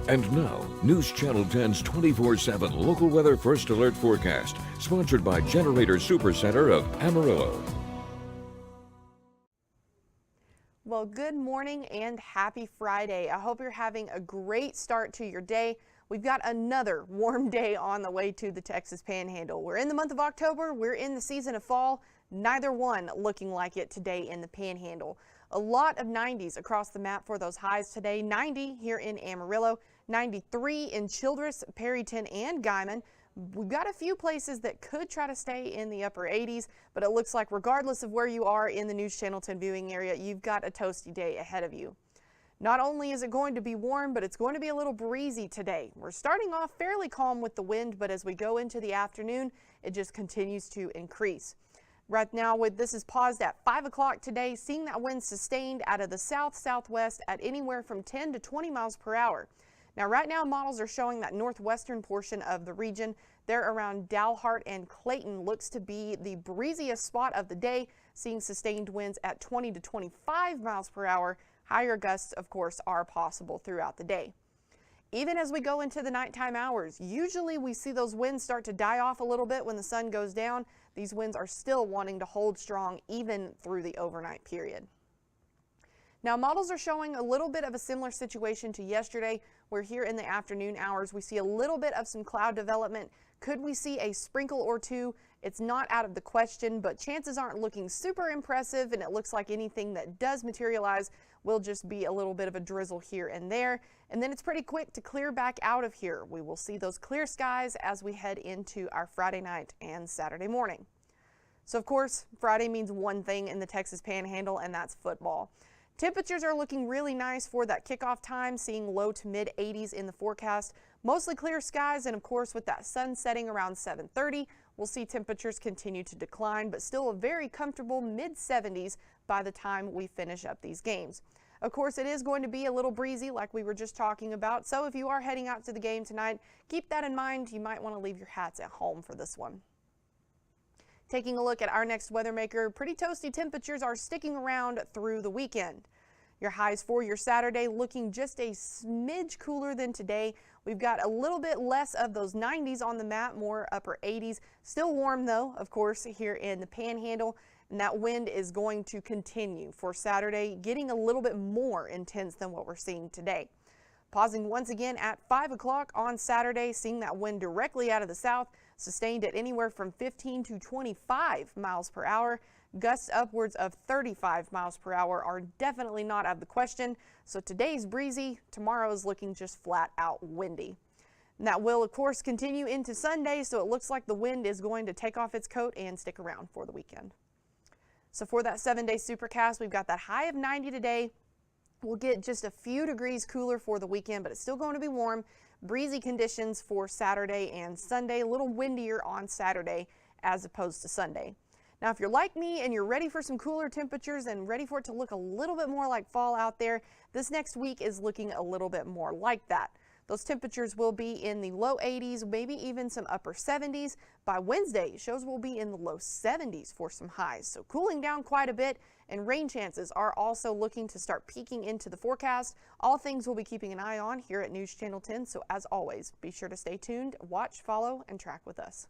And now, News Channel 10's 24/7 local weather first alert forecast, sponsored by Generator Supercenter of Amarillo. Well, good morning and happy Friday. I hope you're having a great start to your day. We've got another warm day on the way to the Texas Panhandle. We're in the month of October. We're in the season of fall. Neither one looking like it today in the Panhandle. A lot of 90s across the map for those highs today. 90 here in Amarillo, 93 in Childress, Perryton, and Guyman. We've got a few places that could try to stay in the upper 80s, but it looks like regardless of where you are in the News Channel 10 viewing area, you've got a toasty day ahead of you. Not only is it going to be warm, but it's going to be a little breezy today. We're starting off fairly calm with the wind, but as we go into the afternoon, it just continues to increase. Right now, this is paused at 5 o'clock today, seeing that wind sustained out of the south-southwest at anywhere from 10 to 20 miles per hour. Now, right now, models are showing that northwestern portion of the region, there around Dalhart and Clayton, looks to be the breeziest spot of the day, seeing sustained winds at 20 to 25 miles per hour. Higher gusts, of course, are possible throughout the day. Even as we go into the nighttime hours, usually we see those winds start to die off a little bit when the sun goes down. These winds are still wanting to hold strong even through the overnight period. Now, models are showing a little bit of a similar situation to yesterday, where here in the afternoon hours we see a little bit of some cloud development. Could we see a sprinkle or two? It's not out of the question, but chances aren't looking super impressive, and it looks like anything that does materialize will just be a little bit of a drizzle here and there. And then it's pretty quick to clear back out of here. We will see those clear skies as we head into our Friday night and Saturday morning. So, of course, Friday means one thing in the Texas Panhandle, and that's football. Temperatures are looking really nice for that kickoff time, seeing low to mid 80s in the forecast. Mostly clear skies, and of course with that sun setting around 7:30, we'll see temperatures continue to decline, but still a very comfortable mid 70s by the time we finish up these games. Of course, it is going to be a little breezy like we were just talking about, so if you are heading out to the game tonight, keep that in mind. You might want to leave your hats at home for this one. Taking a look at our next weather maker, pretty toasty temperatures are sticking around through the weekend. Your highs for your Saturday looking just a smidge cooler than today. We've got a little bit less of those 90s on the map, more upper 80s. Still warm though, of course, here in the Panhandle, and that wind is going to continue for Saturday, getting a little bit more intense than what we're seeing today. Pausing once again at 5 o'clock on Saturday, seeing that wind directly out of the south, sustained at anywhere from 15 to 25 miles per hour. Gusts upwards of 35 miles per hour are definitely not out of the question. So today's breezy, tomorrow's looking just flat out windy. And that will, of course, continue into Sunday, so it looks like the wind is going to take off its coat and stick around for the weekend. So for that 7-day supercast, we've got that high of 90 today. We'll get just a few degrees cooler for the weekend, but it's still going to be warm. Breezy conditions for Saturday and Sunday, a little windier on Saturday as opposed to Sunday. Now, if you're like me and you're ready for some cooler temperatures and ready for it to look a little bit more like fall out there, this next week is looking a little bit more like that. Those temperatures will be in the low 80s, maybe even some upper 70s. By Wednesday, it shows we'll be in the low 70s for some highs. So cooling down quite a bit, and rain chances are also looking to start peeking into the forecast. All things we'll be keeping an eye on here at News Channel 10. So as always, be sure to stay tuned, watch, follow, and track with us.